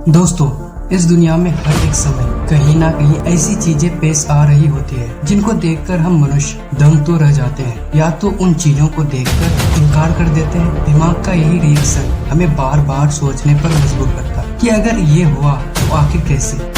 दोस्तों, इस दुनिया में हर एक समय कहीं ना कहीं ऐसी चीजें पेश आ रही होती है जिनको देखकर हम मनुष्य दंग तो रह जाते हैं, या तो उन चीजों को देखकर इनकार कर देते हैं। दिमाग का यही रिएक्शन हमें बार बार सोचने पर मजबूर करता है कि अगर ये हुआ तो आखिर कैसे।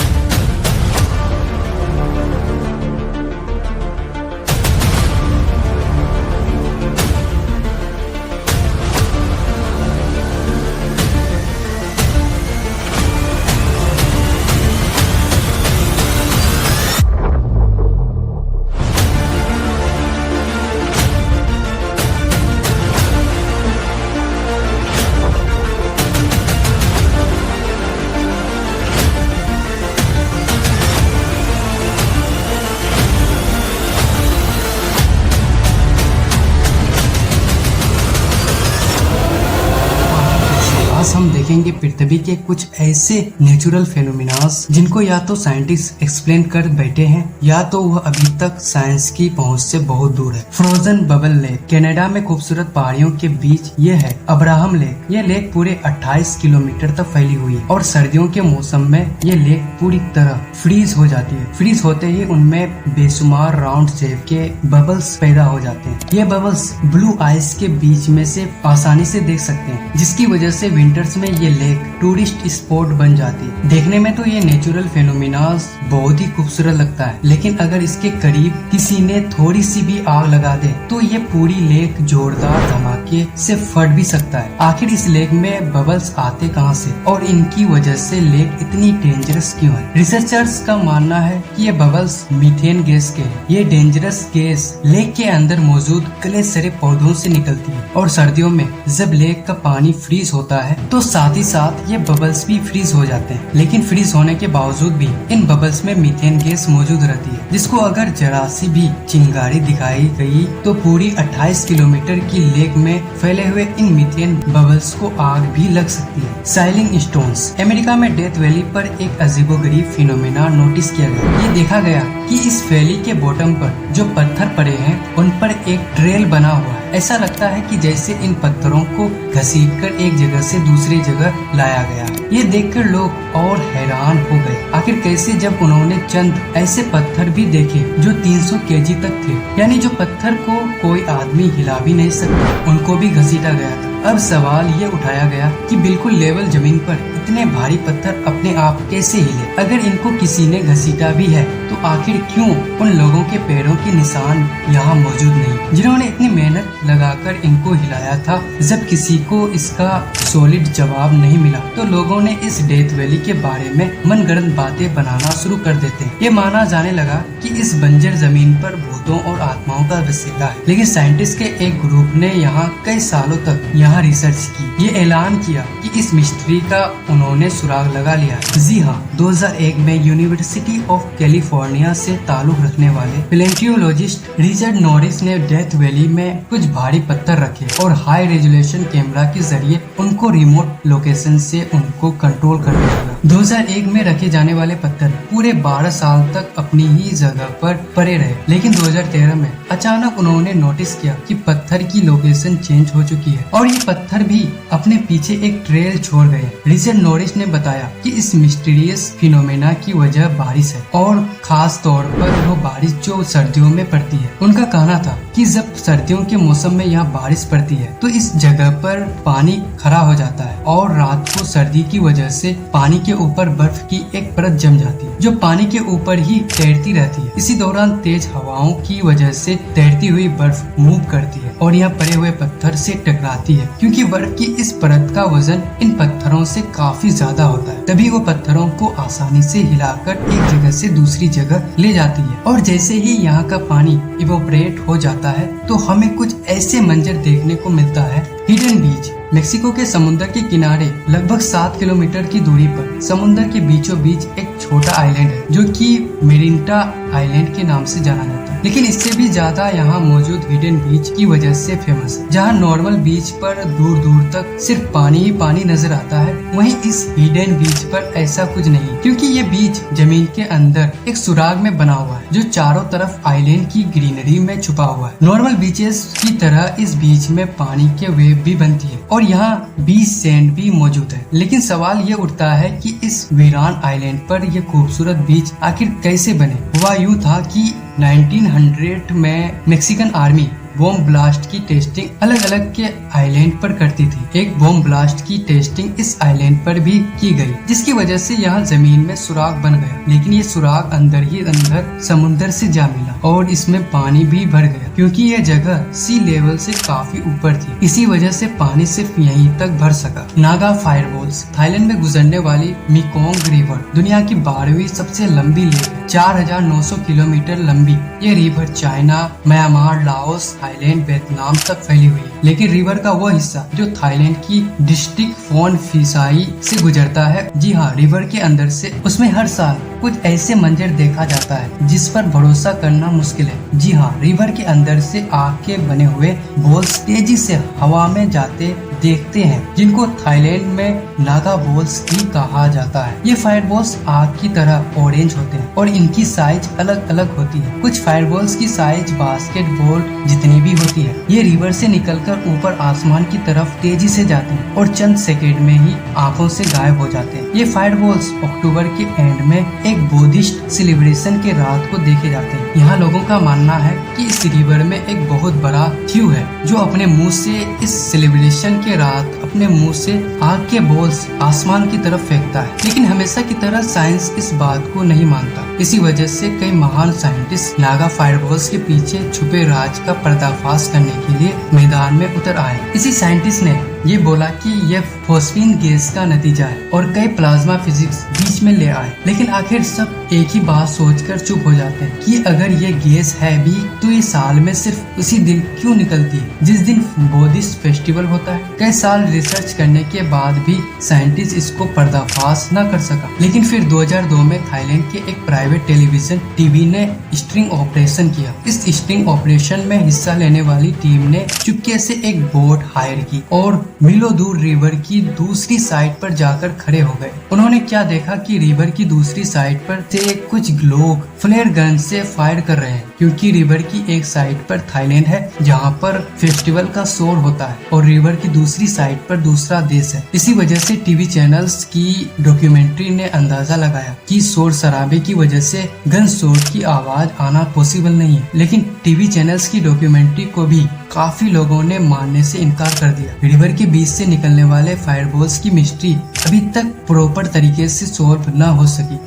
आज हम देखेंगे पृथ्वी के कुछ ऐसे नेचुरल फेनोमेनास जिनको या तो साइंटिस्ट एक्सप्लेन कर बैठे हैं या तो वह अभी तक साइंस की पहुंच से बहुत दूर है। फ्रोजन बबल लेक कनाडा में खूबसूरत पहाड़ियों के बीच ये है। अब्राहम लेक, ये लेक पूरे 28 किलोमीटर तक फैली हुई है और सर्दियों के मौसम में ये लेक पूरी तरह फ्रीज हो जाती है। फ्रीज होते ही उनमें बेशुमार राउंड शेप के बबल्स पैदा हो जाते हैं। ये बबल्स ब्लू आइस के बीच में से आसानी से देख सकते हैं, जिसकी वजह से विंटर्स में ये लेक टूरिस्ट स्पॉट बन जाती है। देखने में तो ये नेचुरल फेनोमेनास बहुत ही खूबसूरत लगता है, लेकिन अगर इसके करीब किसी ने थोड़ी सी भी आग लगा दे तो ये पूरी लेक जोरदार धमाके से फट भी सकता है। आखिर इस लेक में बबल्स आते कहां से और इनकी वजह से लेक इतनी डेंजरस क्यों है? रिसर्चर्स का मानना है कि ये बबल्स मीथेन गैस के हैं। ये डेंजरस गैस लेक के अंदर मौजूद कले सरे पौधों से निकलती है और सर्दियों में जब लेक का पानी फ्रीज होता है तो साथ ही साथ ये बबल्स भी फ्रीज हो जाते हैं। लेकिन फ्रीज होने के बावजूद भी इन बबल्स में मीथेन गैस मौजूद रहती है, जिसको अगर जरा सी भी चिंगारी दिखाई गई तो पूरी 28 किलोमीटर की लेक में फैले हुए इन मीथेन बबल्स को आग भी लग सकती है। साइलिंग स्टोन्स, अमेरिका में डेथ वैली पर एक अजीबोगरीब फिनोमेना नोटिस किया गया। ये देखा गया कि इस वैली के बॉटम पर जो पत्थर पड़े हैं उन पर एक ट्रेल बना हुआ है। ऐसा लगता है कि जैसे इन पत्थरों को घसीटकर एक जगह से दूसरी जगह लाया गया। ये देखकर लोग और हैरान हो गए। आखिर कैसे, जब उन्होंने चंद ऐसे पत्थर भी देखे जो 300 केजी तक थे, यानी जो पत्थर को कोई आदमी हिला भी नहीं सकता, उनको भी घसीटा गया था। अब सवाल ये उठाया गया कि बिल्कुल लेवल जमीन पर इतने भारी पत्थर अपने आप कैसे हिले? अगर इनको किसी ने घसीटा भी है तो आखिर क्यों उन लोगों के पैरों के निशान यहाँ मौजूद नहीं, जिन्होंने इतनी मेहनत लगाकर इनको हिलाया था? जब किसी को इसका सॉलिड जवाब नहीं मिला तो लोगों ने इस डेथ वैली के बारे में मनगढ़ंत बातें बनाना शुरू कर देते हैं। ये माना जाने लगा कि इस बंजर जमीन पर भूतों और आत्माओं का बसेरा है। लेकिन साइंटिस्ट के एक ग्रुप ने यहाँ कई सालों तक यहाँ रिसर्च की। ये ऐलान किया कि इस मिस्ट्री का उन्होंने सुराग लगा लिया है। जी हाँ, 2001 में यूनिवर्सिटी ऑफ कैलिफोर्निया से ताल्लुक रखने वाले पैलेंटियोलॉजिस्ट रिचर्ड नॉरिस ने डेथ वैली में कुछ भारी पत्थर रखे और हाई रेजोल्यूशन कैमरा के जरिए उनको रिमोट लोकेशन से उनको कंट्रोल करने लगा। 2001 में रखे जाने वाले पत्थर पूरे 12 साल तक अपनी ही जगह पर पड़े रहे, लेकिन 2013 में अचानक उन्होंने नोटिस किया कि पत्थर की लोकेशन चेंज हो चुकी है और ये पत्थर भी अपने पीछे एक ट्रेल छोड़ गए। रिचर्ड नॉरिस ने बताया कि इस मिस्टीरियस फिनोमेना की वजह बारिश है और खास तौर पर वो बारिश जो सर्दियों में पड़ती है। उनका कहना था कि जब सर्दियों के मौसम में यहाँ बारिश पड़ती है तो इस जगह पर पानी खड़ा हो जाता है और रात को सर्दी की वजह से पानी के ऊपर बर्फ की एक परत जम जाती है जो पानी के ऊपर ही तैरती रहती है। इसी दौरान तेज हवाओं की वजह से तैरती हुई बर्फ मूव करती है और यहाँ पड़े हुए पत्थर से टकराती है। क्योंकि बर्फ की इस परत का वजन इन पत्थरों से काफी ज्यादा होता है, तभी वो पत्थरों को आसानी से हिलाकर एक जगह से दूसरी जगह ले जाती है। और जैसे ही यहाँ का पानी इवोपरेट हो जाता है तो हमें कुछ ऐसे मंजर देखने को मिलता है। हिडन बीच, मेक्सिको के समुद्र के किनारे लगभग 7 किलोमीटर की दूरी पर समुद्र के बीचों बीच एक छोटा आइलैंड है जो कि मेरिन्टा आइलैंड के नाम से जाना जाता है, लेकिन इससे भी ज्यादा यहाँ मौजूद हिडन बीच की वजह से फेमस है। जहाँ नॉर्मल बीच पर दूर दूर तक सिर्फ पानी ही पानी नजर आता है, वहीं इस हिडन बीच पर ऐसा कुछ नहीं, क्योंकि ये बीच जमीन के अंदर एक सुराग में बना हुआ है जो चारों तरफ आइलैंड की ग्रीनरी में छुपा हुआ है। नॉर्मल बीचेस की तरह इस बीच में पानी के वेव भी बनती है और यहाँ बीच सैंड भी मौजूद है। लेकिन सवाल ये उठता है कि इस वीरान आइलैंड पर यह खूबसूरत बीच आखिर कैसे बने। हुआ यूँ था कि 1900 में मेक्सिकन आर्मी बॉम्ब ब्लास्ट की टेस्टिंग अलग अलग के आइलैंड पर करती थी। एक बॉम्ब ब्लास्ट की टेस्टिंग इस आइलैंड पर भी की गई, जिसकी वजह से यहाँ जमीन में सुराग बन गया। लेकिन ये सुराग अंदर ही अंदर समुद्र से जा मिला और इसमें पानी भी भर गया, क्योंकि यह जगह सी लेवल से काफी ऊपर थी। इसी वजह से पानी सिर्फ यहीं तक भर सका। नागा फायरवॉल्स थाईलैंड में गुजरने वाली मेकोंग रिवर दुनिया की 12वीं सबसे लंबी लेक है, 4900 किलोमीटर लंबी। ये river China, Myanmar, Laos, Thailand, Vietnam तक फैली हुई है। लेकिन रिवर का वो हिस्सा जो थाईलैंड की डिस्ट्रिक्ट फोन फिसाई से गुजरता है, जी हाँ, रिवर के अंदर से, उसमें हर साल कुछ ऐसे मंजर देखा जाता है जिस पर भरोसा करना मुश्किल है। जी हाँ, रिवर के अंदर से आग के बने हुए बॉल्स तेजी से हवा में जाते देखते हैं, जिनको थाईलैंड में नागा बॉल्स भी कहा जाता है। ये फायर बॉल्स आग की तरह ऑरेंज होते हैं और इनकी साइज अलग अलग होती है। कुछ फायर बॉल्स की साइज बास्केटबॉल जितनी भी होती है। ये रिवर से निकलकर ऊपर आसमान की तरफ तेजी से जाते हैं और चंद सेकेंड में ही आंखों से गायब हो जाते हैं। ये फायर बॉल्स अक्टूबर के एंड में एक बुद्धिस्ट सेलिब्रेशन के रात को देखे जाते हैं। यहाँ लोगों का मानना है कि इस रिवर में एक बहुत बड़ा थ्यू है जो अपने मुंह से इस सेलिब्रेशन के रात अपने मुंह से आग के बॉल्स आसमान की तरफ फेंकता है। लेकिन हमेशा की तरह साइंस इस बात को नहीं मानता। इसी वजह से कई महान साइंटिस्ट नागा फायर बॉल्स के पीछे छुपे राज का पर्दाफाश करने के लिए मैदान में उतर आए। इसी साइंटिस्ट ने ये बोला कि यह फॉस्फीन गैस का नतीजा है और कई प्लाज्मा फिजिक्स बीच में ले आए। लेकिन आखिर सब एक ही बात सोचकर चुप हो जाते हैं कि अगर ये गैस है भी तो ये साल में सिर्फ उसी दिन क्यों निकलती है जिस दिन बुद्धिस्ट फेस्टिवल होता है। कई साल रिसर्च करने के बाद भी साइंटिस्ट इसको पर्दाफाश न कर सका। लेकिन फिर 2002 में थाईलैंड के एक प्राइवेट टेलीविजन टीवी ने स्ट्रिंग ऑपरेशन किया। इस स्ट्रिंग ऑपरेशन में हिस्सा लेने वाली टीम ने चुपके से एक बोट हायर की और मीलों दूर रिवर की दूसरी साइड पर जाकर खड़े हो गए। उन्होंने क्या देखा कि रिवर की दूसरी साइड पर से कुछ लोग फ्लेयर गन से फायर कर रहे हैं, क्योंकि रिवर की एक साइड पर थाईलैंड है जहां पर फेस्टिवल का शोर होता है और रिवर की दूसरी साइड पर दूसरा देश है। इसी वजह से टीवी चैनल्स की डॉक्यूमेंट्री ने अंदाजा लगाया कि शोर शराबे की वजह से गन शॉट की आवाज आना पॉसिबल नहीं है। लेकिन टीवी चैनल्स की डॉक्यूमेंट्री को भी काफी लोगों ने मानने से इनकार कर दिया। रिवर के बीच से निकलने वाले फायरबॉल्स की मिस्ट्री अभी तक प्रॉपर तरीके से सॉल्व न हो सकी।